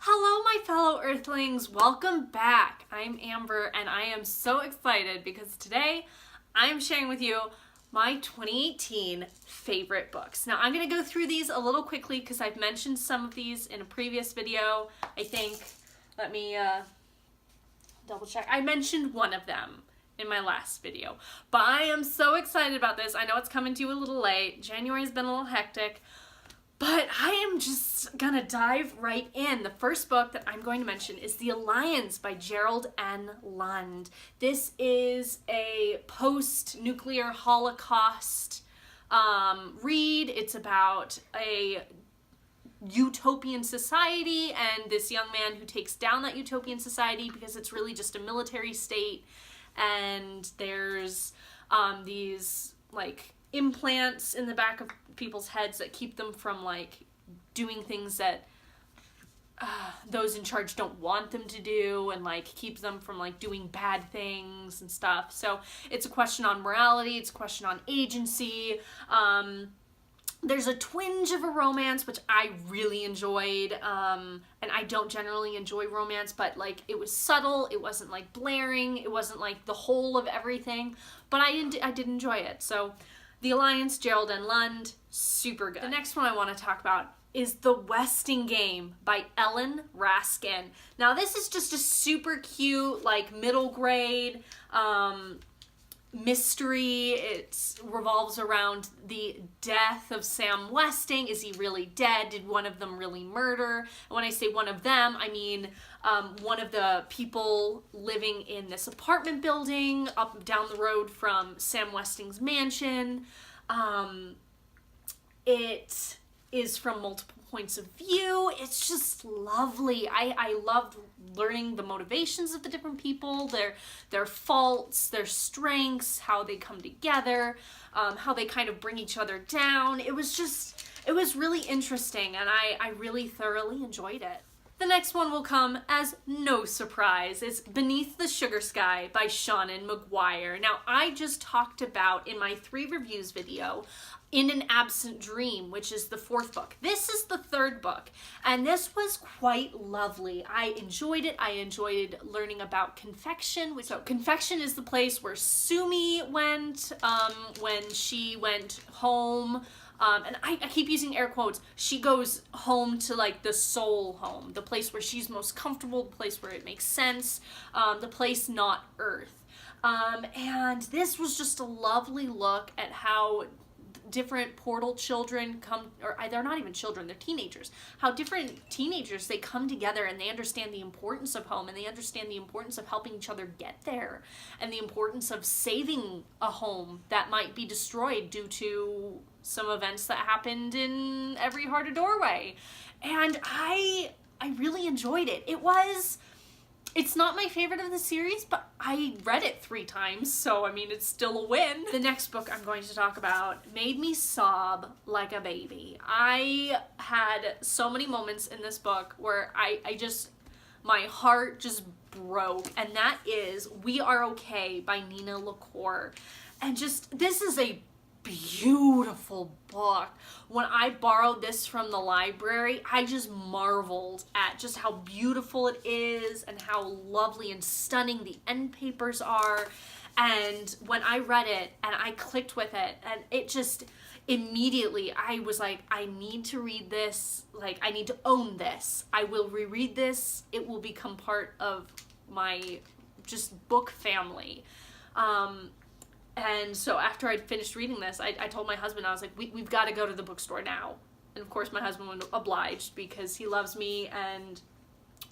Hello, my fellow Earthlings. Welcome back. I'm Amber, and I am so excited because today I am sharing with you my 2018 favorite books. Now, I'm going to go through these a little quickly because I've mentioned some of these in a previous video. I think, let me double check. I mentioned one of them in my last video, but I am so excited about this. I know it's coming to you a little late. January's been a little hectic. But I am just gonna dive right in. The first book that I'm going to mention is The Alliance by Gerald and Lund. This is a post-nuclear Holocaust read. It's about a utopian society and this young man who takes down that utopian society because it's really just a military state, and there's these like implants in the back of people's heads that keep them from like doing things that those in charge don't want them to do, and like keep them from like doing bad things and stuff. So it's a question on morality, it's a question on agency. There's a twinge of a romance, which I really enjoyed, and I don't generally enjoy romance, but like it was subtle, it wasn't like blaring, it wasn't like the whole of everything, but I did enjoy it. So The Alliance, Gerald and Lund, super good. The next one I want to talk about is The Westing Game by Raskin. Now this is just a super cute, like middle grade mystery. It revolves around the death of Sam Westing. Is he really dead? Did one of them really murder? And when I say one of them, I mean one of the people living in this apartment building up down the road from Sam Westing's mansion. It is from multiple points of view. It's just lovely. I loved learning the motivations of the different people, their faults, their strengths, how they come together, how they kind of bring each other down. It was really interesting, and I really thoroughly enjoyed it. The next one will come as no surprise. It's Beneath the Sugar Sky by Seanan McGuire. Now, I just talked about in my 3 reviews video In an Absent Dream, which is the 4th book. This is the 3rd book, and this was quite lovely. I enjoyed it. I enjoyed learning about confection. So confection is the place where Sumi went when she went home. And I keep using air quotes. She goes home to like the soul home, the place where she's most comfortable, the place where it makes sense, the place not Earth. And this was just a lovely look at how different portal children come, or they're not even children, they're teenagers, how different teenagers, they come together and they understand the importance of home, and they understand the importance of helping each other get there, and the importance of saving a home that might be destroyed due to some events that happened in every heart of doorway. And I really enjoyed it. It's not my favorite of the series, but I read it 3 times, so I mean, it's still a win. The next book I'm going to talk about made me sob like a baby. I had so many moments in this book where my heart just broke, and that is We Are Okay by LaCour. And just, this is a beautiful book. When I borrowed this from the library, I just marveled at just how beautiful it is and how lovely and stunning the end papers are. And when I read it and I clicked with it, and it just immediately, I was like, I need to read this. Like, I need to own this. I will reread this. It will become part of my just book family. And so after I'd finished reading this, I told my husband, I was like, we've got to go to the bookstore now. And of course my husband was obliged because he loves me and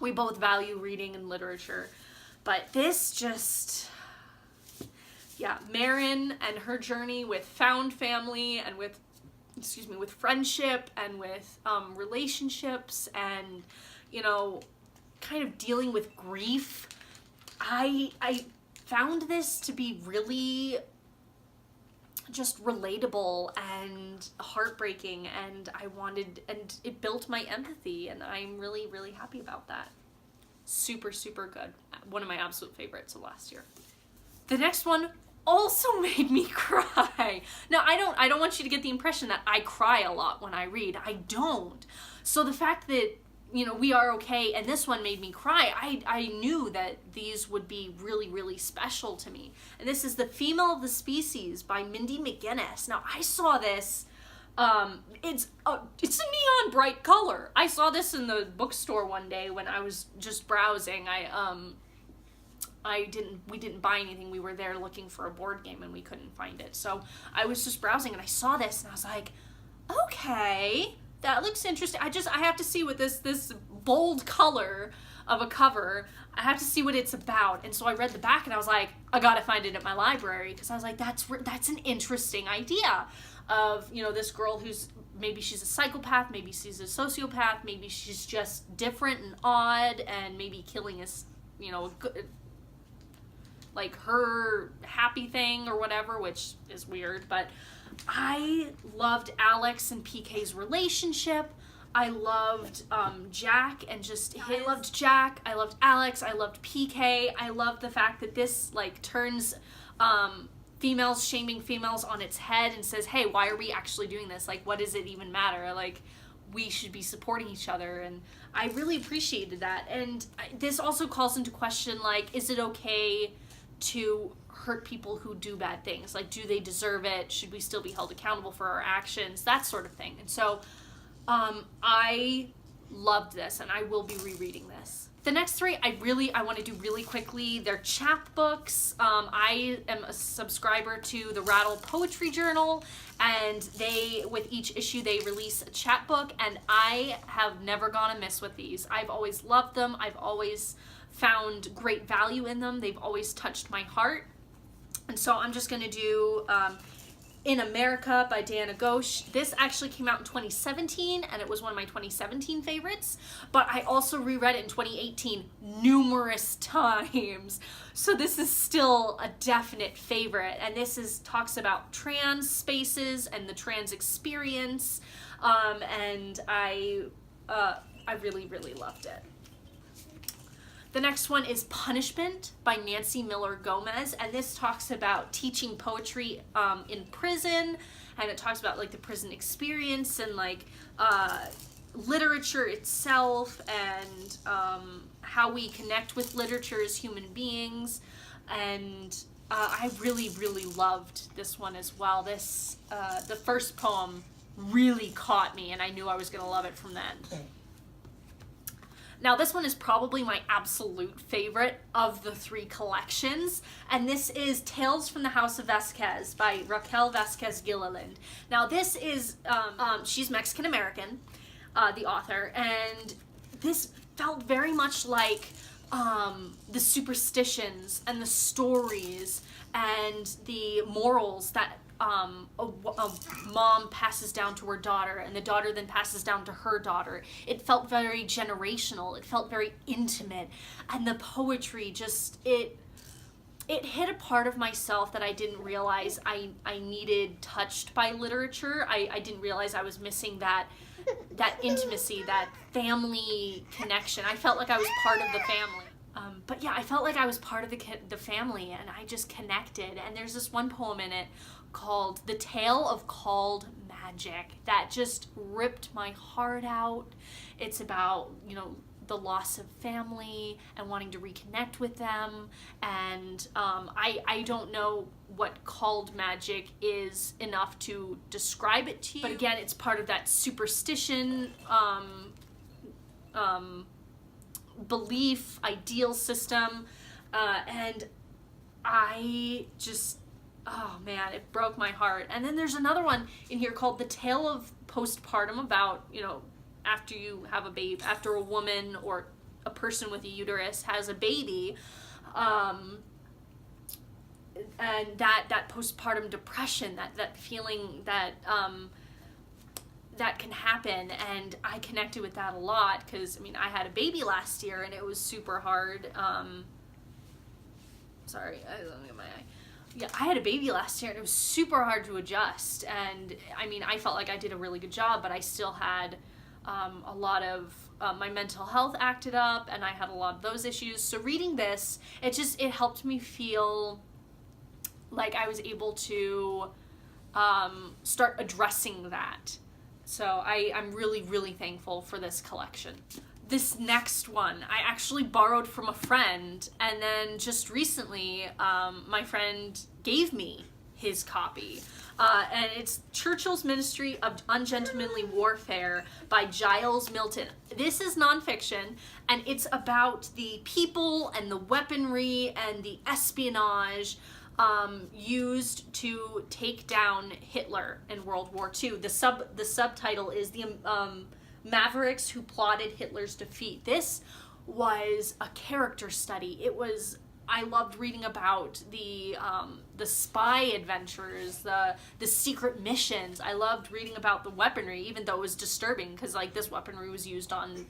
we both value reading and literature. But this just, yeah, Marin and her journey with found family and with friendship and with relationships and, you know, kind of dealing with grief. I found this to be really just relatable and heartbreaking, and and it built my empathy, and I'm really, really happy about that. Super, super good. One of my absolute favorites of last year. The next one also made me cry. Now, I don't want you to get the impression that I cry a lot when I read. I don't. So the fact that We Are Okay, and this one made me cry. I knew that these would be really, really special to me. And this is The Female of the Species by Mindy McGinnis. Now, I saw this, it's a neon bright color. I saw this in the bookstore one day when I was just browsing. We didn't buy anything. We were there looking for a board game and we couldn't find it. So I was just browsing and I saw this and I was like, okay, that looks interesting. I have to see what this bold color of a cover, I have to see what it's about. And so I read the back and I was like, I gotta find it at my library, because I was like, that's an interesting idea of, this girl who's, maybe she's a psychopath, maybe she's a sociopath, maybe she's just different and odd, and maybe killing is, like her happy thing or whatever, which is weird. But I loved Alex and PK's relationship. I loved Jack and I loved Jack. I loved Alex. I loved PK. I loved the fact that this turns females shaming females on its head and says, hey, why are we actually doing this? What does it even matter? We should be supporting each other. And I really appreciated that. And this also calls into question, is it okay to hurt people who do bad things? Do they deserve it? Should we still be held accountable for our actions? That sort of thing. And so I loved this, and I will be rereading this. The next three I want to do really quickly. They're chapbooks. I am a subscriber to the Rattle Poetry Journal, and with each issue they release a chapbook, and I have never gone amiss with these. I've always loved them. I've always found great value in them. They've always touched my heart. And so I'm just going to do In America by Goetsch. This actually came out in 2017, and it was one of my 2017 favorites, but I also reread it in 2018 numerous times. So this is still a definite favorite, and this talks about trans spaces and the trans experience, and I really, really loved it. The next one is Punishment by Nancy Miller Gomez, and this talks about teaching poetry in prison, and it talks about the prison experience and literature itself, and how we connect with literature as human beings. And I really, really loved this one as well. The first poem really caught me, and I knew I was going to love it from then. Now, this one is probably my absolute favorite of the three collections, and this is Tales from the House of Vasquez by Raquel Vasquez Gilliland. Now, this is, she's Mexican-American, the author, and this felt very much like the superstitions and the stories and the morals that a mom passes down to her daughter, and the daughter then passes down to her daughter. It felt very generational. It felt very intimate, and the poetry just it hit a part of myself that I didn't realize I needed touched by literature. I didn't realize I was missing that intimacy, that family connection. I felt like I was part of the family. But yeah, I felt like I was part of the family, and I just connected. And there's this one poem in it called The Tale of Called Magic that just ripped my heart out. It's about, the loss of family and wanting to reconnect with them. And I don't know what called magic is enough to describe it to you. But again, it's part of that superstition, belief, ideal system, and I just, oh man, it broke my heart. And then there's another one in here called The Tale of Postpartum, about, after you have a baby, after a woman or a person with a uterus has a baby, and that postpartum depression, that feeling that that can happen. And I connected with that a lot, because I had a baby last year, and it was super hard. Sorry, let me get my eye. Yeah, I had a baby last year, and it was super hard to adjust. And I felt like I did a really good job, but I still had a lot of my mental health acted up, and I had a lot of those issues. So reading this, it helped me feel like I was able to start addressing that. So I'm really, really thankful for this collection. this next one I actually borrowed from a friend, and then just recently my friend gave me his copy. And it's Churchill's Ministry of Ungentlemanly Warfare by Giles Milton. This is nonfiction, and it's about the people and the weaponry and the espionage used to take down Hitler in World War II. The subtitle is the Mavericks Who Plotted Hitler's Defeat. This was a character study. I loved reading about the spy adventures, the secret missions. I loved reading about the weaponry, even though it was disturbing because like this weaponry was used on,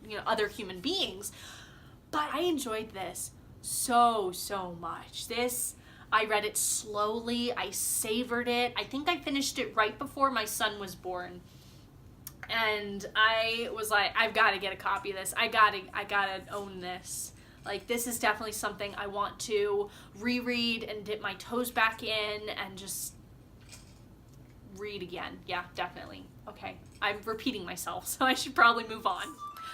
you know, other human beings. But I enjoyed this so much. I read it slowly. I savored it. I think I finished it right before my son was born. And I was like, I've got to get a copy of this. I gotta own this. Like, this is definitely something I want to reread and dip my toes back in and just read again. Yeah, definitely. Okay, I'm repeating myself, so I should probably move on.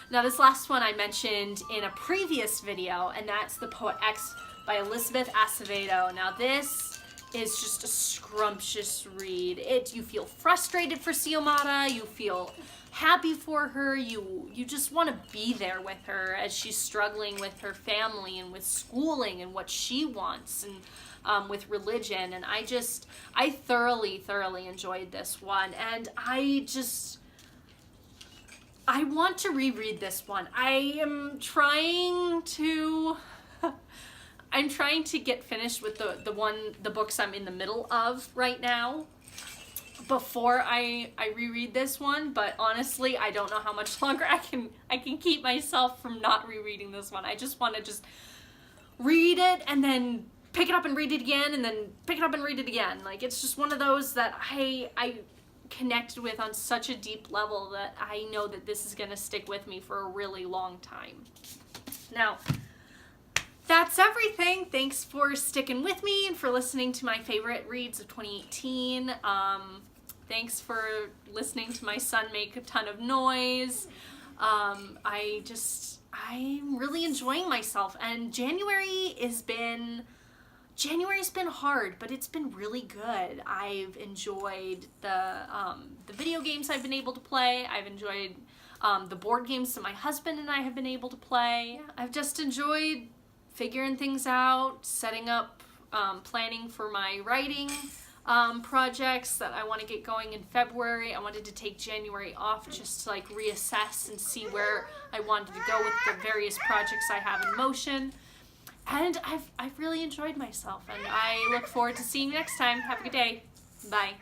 Now, this last one I mentioned in a previous video, and that's The Poet X by Elizabeth Acevedo. Now, this is just a scrumptious read. You feel frustrated for Xiomara, you feel happy for her, you just want to be there with her as she's struggling with her family and with schooling and what she wants and with religion. And I thoroughly enjoyed this one, and I want to reread this one. I'm trying to get finished with the books I'm in the middle of right now before I reread this one, but honestly, I don't know how much longer I can keep myself from not rereading this one. I just want to read it and then pick it up and read it again and then pick it up and read it again. Like, it's just one of those that I connected with on such a deep level that I know that this is going to stick with me for a really long time. Now, that's everything. Thanks for sticking with me and for listening to my favorite reads of 2018. Thanks for listening to my son make a ton of noise. I'm really enjoying myself, and January's been hard, but it's been really good. I've enjoyed the video games I've been able to play. I've enjoyed the board games that my husband and I have been able to play. I've just enjoyed figuring things out, setting up, planning for my writing projects that I want to get going in February. I wanted to take January off just to like reassess and see where I wanted to go with the various projects I have in motion. And I've really enjoyed myself, and I look forward to seeing you next time. Have a good day. Bye.